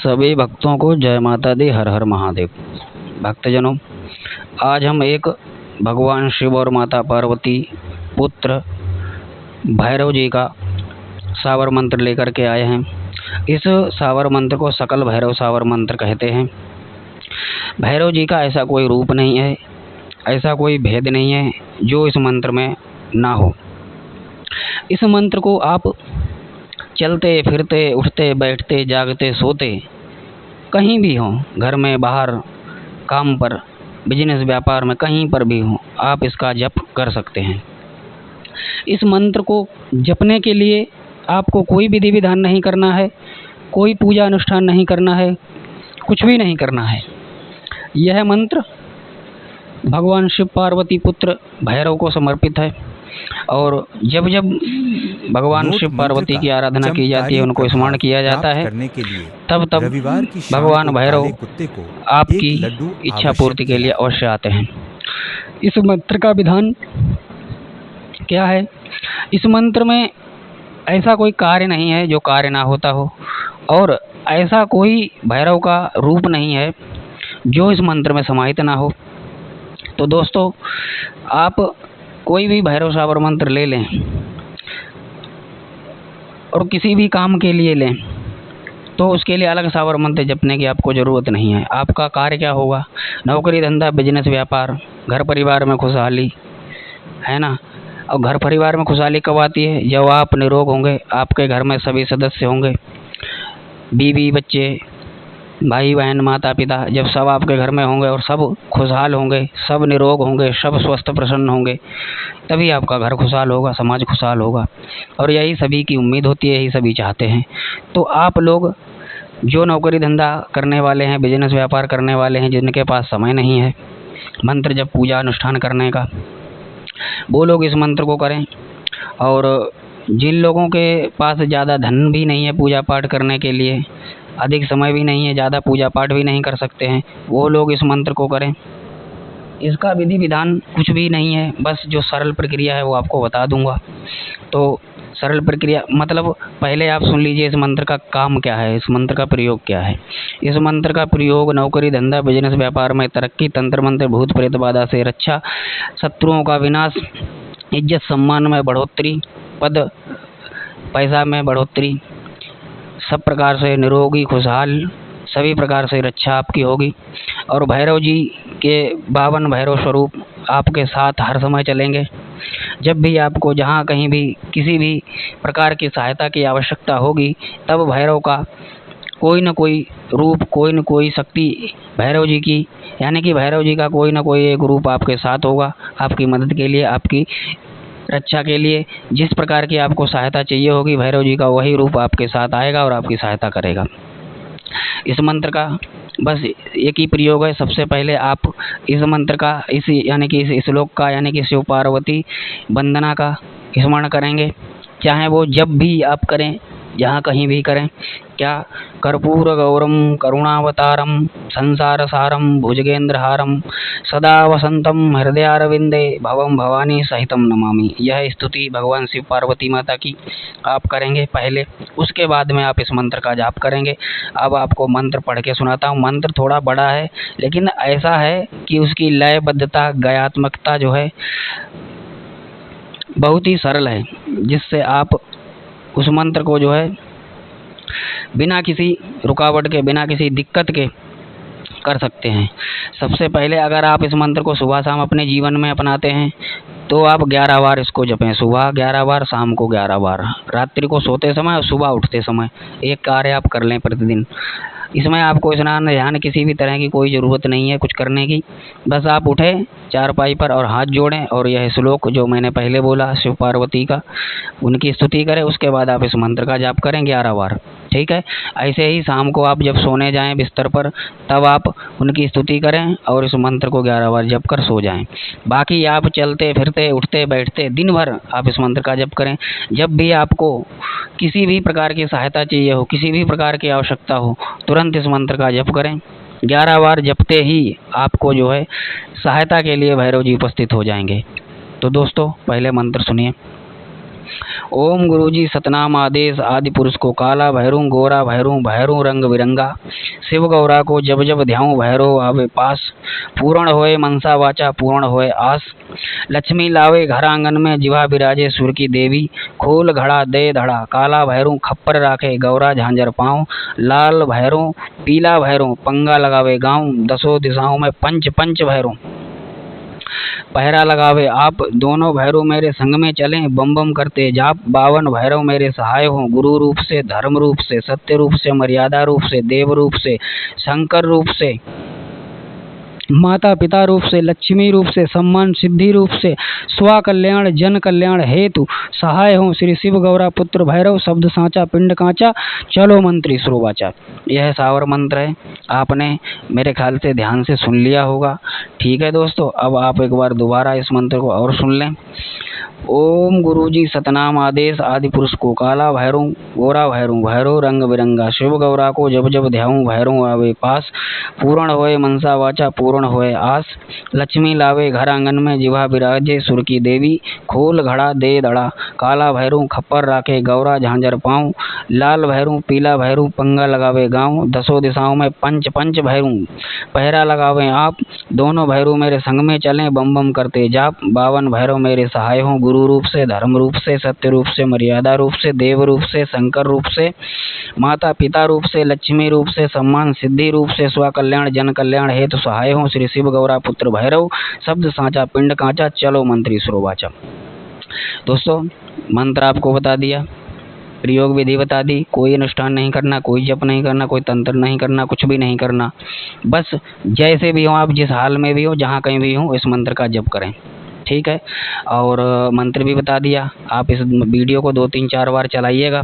सभी भक्तों को जय माता दी, हर हर महादेव। भक्तजनों, आज हम एक भगवान शिव और माता पार्वती पुत्र भैरव जी का सावर मंत्र लेकर के आए हैं। इस सावर मंत्र को सकल भैरव सावर मंत्र कहते हैं। भैरव जी का ऐसा कोई रूप नहीं है, ऐसा कोई भेद नहीं है जो इस मंत्र में ना हो। इस मंत्र को आप चलते फिरते, उठते बैठते, जागते सोते, कहीं भी हो, घर में, बाहर, काम पर, बिजनेस व्यापार में, कहीं पर भी हो, आप इसका जप कर सकते हैं। इस मंत्र को जपने के लिए आपको कोई विधि विधान नहीं करना है, कोई पूजा अनुष्ठान नहीं करना है, कुछ भी नहीं करना है। यह मंत्र भगवान शिव पार्वती पुत्र भैरव को समर्पित है। और जब जब भगवान शिव पार्वती की आराधना की जाती है, उनको स्मरण किया जाता है, तब तब भगवान भैरव आपकी इच्छा पूर्ति के लिए अवश्य आते हैं। इस मंत्र का विधान क्या है? इस मंत्र में ऐसा कोई कार्य नहीं है जो कार्य ना होता हो, और ऐसा कोई भैरव का रूप नहीं है जो इस मंत्र में समाहित ना हो। तो दोस्तों, आप कोई भी भैरव सावर मंत्र ले लें और किसी भी काम के लिए लें, तो उसके लिए अलग सावर मंत्र जपने की आपको ज़रूरत नहीं है। आपका कार्य क्या होगा? नौकरी, धंधा, बिजनेस, व्यापार, घर परिवार में खुशहाली, है ना। और घर परिवार में खुशहाली कब आती है? जब आप निरोग होंगे, आपके घर में सभी सदस्य होंगे, बीवी, बच्चे, भाई बहन, माता पिता, जब सब आपके घर में होंगे और सब खुशहाल होंगे, सब निरोग होंगे, सब स्वस्थ प्रसन्न होंगे, तभी आपका घर खुशहाल होगा, समाज खुशहाल होगा। और यही सभी की उम्मीद होती है, यही सभी चाहते हैं। तो आप लोग जो नौकरी धंधा करने वाले हैं, बिजनेस व्यापार करने वाले हैं, जिनके पास समय नहीं है मंत्र जब पूजा अनुष्ठान करने का, वो लोग इस मंत्र को करें। और जिन लोगों के पास ज़्यादा धन भी नहीं है पूजा पाठ करने के लिए, अधिक समय भी नहीं है, ज़्यादा पूजा पाठ भी नहीं कर सकते हैं, वो लोग इस मंत्र को करें। इसका विधि विधान कुछ भी नहीं है, बस जो सरल प्रक्रिया है वो आपको बता दूंगा। तो सरल प्रक्रिया मतलब पहले आप सुन लीजिए इस मंत्र का काम क्या है, इस मंत्र का प्रयोग क्या है। इस मंत्र का प्रयोग नौकरी, धंधा, बिजनेस, व्यापार में तरक्की, तंत्र मंत्र, भूत प्रेत बाधा से रक्षा, शत्रुओं का विनाश, इज्जत सम्मान में बढ़ोतरी, पद पैसा में बढ़ोतरी, सब प्रकार से निरोगी खुशहाल, सभी प्रकार से रक्षा आपकी होगी। और भैरव जी के 52 भैरव स्वरूप आपके साथ हर समय चलेंगे। जब भी आपको जहाँ कहीं भी किसी भी प्रकार की सहायता की आवश्यकता होगी, तब भैरव का कोई न कोई रूप, कोई न कोई शक्ति भैरव जी की, यानी कि भैरव जी का कोई न कोई एक रूप आपके साथ होगा, आपकी मदद के लिए, आपकी रक्षा के लिए। जिस प्रकार की आपको सहायता चाहिए होगी, भैरव जी का वही रूप आपके साथ आएगा और आपकी सहायता करेगा। इस मंत्र का बस एक ही प्रयोग है। सबसे पहले आप इस मंत्र का, इस यानी कि इस श्लोक का, यानी कि शिव पार्वती वंदना का स्मरण करेंगे, चाहे वो जब भी आप करें, जहाँ कहीं भी करें। क्या? कर्पूर गौरम करुणावतारम संसार सारम भुजगेंद्रहारम सदा वसंतम हृदयारविंदे भवम भवानी सहितम नमामि। यह स्तुति भगवान शिव पार्वती माता की आप करेंगे पहले, उसके बाद में आप इस मंत्र का जाप करेंगे। अब आपको मंत्र पढ़ के सुनाता हूँ। मंत्र थोड़ा बड़ा है, लेकिन ऐसा है कि उसकी लयबद्धता, गयात्मकता जो है बहुत ही सरल है, जिससे आप उस मंत्र को जो है बिना किसी रुकावट के, बिना किसी दिक्कत के कर सकते हैं। सबसे पहले अगर आप इस मंत्र को सुबह शाम अपने जीवन में अपनाते हैं, तो आप 11 बार इसको जपें। सुबह 11 बार, शाम को 11 बार, रात्रि को सोते समय और सुबह उठते समय एक कार्य आप कर लें प्रतिदिन। इसमें आपको स्नान ध्यान किसी भी तरह की कोई ज़रूरत नहीं है कुछ करने की। बस आप उठें चारपाई पर और हाथ जोड़ें और यह श्लोक जो मैंने पहले बोला शिव पार्वती का, उनकी स्तुति करें। उसके बाद आप इस मंत्र का जाप करें 11 बार, ठीक है। ऐसे ही शाम को आप जब सोने जाएं बिस्तर पर, तब आप उनकी स्तुति करें और इस मंत्र को 11 बार जप कर सो जाएं। बाकी आप चलते फिरते, उठते बैठते, दिन भर आप इस मंत्र का जप करें। जब भी आपको किसी भी प्रकार की सहायता चाहिए हो, किसी भी प्रकार की आवश्यकता हो, तुरंत इस मंत्र का जप करें। 11 बार जपते ही आपको जो है सहायता के लिए भैरव जी उपस्थित हो जाएंगे। तो दोस्तों, पहले मंत्र सुनिए। ओम गुरुजी सतनाम आदेश आदि पुरुष को काला भैरू गोरा भैरू भैरू रंग बिरंगा शिव गौरा को जब जब ध्याऊं भैरो आवे पास पूर्ण होए मनसा वाचा पूर्ण होए आस लक्ष्मी लावे घर आंगन में जिवा विराजे सुर की देवी खोल घड़ा दे धड़ा काला भैरू खप्पर राखे गौरा झांझर पाँव लाल भैरू पीला भैरू पंगा लगावे गाँव दसों दिशाओं में पंच पंच भैरू पहरा लगावे आप दोनों भैरव मेरे संग में चलें बम बम करते जाप 52 भैरव मेरे सहाय हों गुरु रूप से धर्म रूप से सत्य रूप से मर्यादा रूप से देव रूप से शंकर रूप से माता पिता रूप से लक्ष्मी रूप से सम्मान सिद्धि रूप से स्व कल्याण जन कल्याण हेतु सहाय हों श्री शिव गौरा पुत्र भैरव शब्द सांचा पिंड कांचा चलो मंत्री श्रोवाचा। यह सावर मंत्र है, आपने मेरे ख्याल से ध्यान से सुन लिया होगा। ठीक है दोस्तों, अब आप एक बार दोबारा इस मंत्र को और सुन लें। ओम गुरुजी सतनाम आदेश आदि पुरुष को काला भैरू गोरा भैरू भैरो रंग बिरंगा शिव गौरा को जब जब ध्याऊं भैरू आवे पास पूर्ण होए मनसा वाचा पूर्ण होए आस लक्ष्मी लावे घर आंगन में जिवा विराजे सुर की देवी खोल घड़ा दे धड़ा काला भैरू खप्पर राखे गौरा झांझर पाँव लाल भैरू पीला भैरू पंगा लगावे गाँव दसों दिशाओं में पंच पंच भैरू पहरा लगावे आप दोनों भैरू मेरे संग में चलें बम बम करते जाप 52 भैरव मेरे सहाय हों गुरु रूप से धर्म रूप से सत्य रूप से मर्यादा रूप से देव रूप से शंकर रूप से माता पिता रूप से लक्ष्मी रूप से सम्मान सिद्धि रूप से स्व कल्याण जन कल्याण हेतु सहाय हों श्री शिव गौरा पुत्र भैरव शब्द सांचा पिंड कांचा चलो मंत्री श्रोवाचा। दोस्तों मंत्र आपको बता दिया, प्रयोग विधि बता दी, कोई अनुष्ठान नहीं करना, कोई जप नहीं करना, कोई तंत्र नहीं करना, कुछ भी नहीं करना, बस जैसे भी हो आप जिस हाल में भी हो जहाँ कहीं भी हो इस मंत्र का जप करें। ठीक है, और मंत्र भी बता दिया। आप इस वीडियो को 2-3-4 बार चलाइएगा,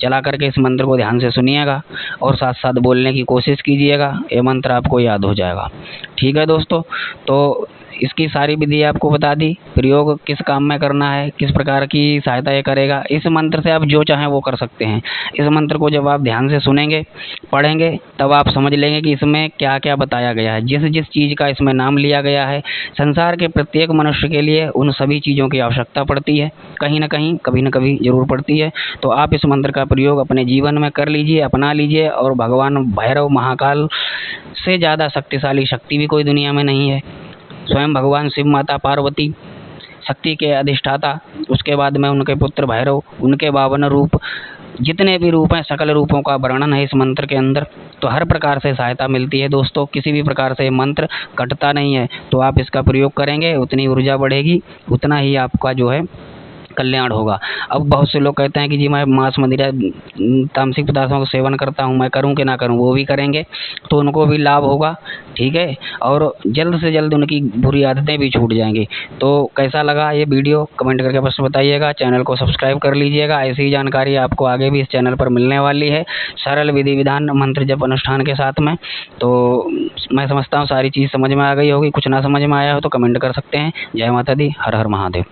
चला करके इस मंत्र को ध्यान से सुनिएगा और साथ साथ बोलने की कोशिश कीजिएगा, ये मंत्र आपको याद हो जाएगा। ठीक है दोस्तों, तो इसकी सारी विधि आपको बता दी, प्रयोग किस काम में करना है, किस प्रकार की सहायता ये करेगा। इस मंत्र से आप जो चाहें वो कर सकते हैं। इस मंत्र को जब आप ध्यान से सुनेंगे पढ़ेंगे तब आप समझ लेंगे कि इसमें क्या क्या बताया गया है, जिस जिस चीज़ का इसमें नाम लिया गया है। संसार के प्रत्येक मनुष्य के लिए उन सभी चीज़ों की आवश्यकता पड़ती है, कहीं ना कहीं कभी न कभी ज़रूर पड़ती है। तो आप इस मंत्र का प्रयोग अपने जीवन में कर लीजिए, अपना लीजिए, और भगवान भैरव महाकाल से ज़्यादा शक्तिशाली शक्ति भी कोई दुनिया में नहीं है। स्वयं भगवान शिव माता पार्वती शक्ति के अधिष्ठाता, उसके बाद में उनके पुत्र भैरव, उनके 52 रूप, जितने भी रूप हैं सकल रूपों का वर्णन है इस मंत्र के अंदर। तो हर प्रकार से सहायता मिलती है दोस्तों, किसी भी प्रकार से मंत्र कटता नहीं है। तो आप इसका प्रयोग करेंगे उतनी ऊर्जा बढ़ेगी, उतना ही आपका जो है कल्याण होगा। अब बहुत से लोग कहते हैं कि जी मैं मांस मदिरा तामसिक पदार्थों का सेवन करता हूँ, मैं करूँ कि ना करूँ, वो भी करेंगे तो उनको भी लाभ होगा। ठीक है, और जल्द से जल्द उनकी बुरी आदतें भी छूट जाएंगी। तो कैसा लगा ये वीडियो कमेंट करके बस बताइएगा, चैनल को सब्सक्राइब कर लीजिएगा। ऐसी ही जानकारी आपको आगे भी इस चैनल पर मिलने वाली है, सरल विधि विधान मंत्र जप अनुष्ठान के साथ में। तो मैं समझता हूँ सारी चीज़ समझ में आ गई होगी, कुछ ना समझ में आया हो तो कमेंट कर सकते हैं। जय माता दी, हर हर महादेव।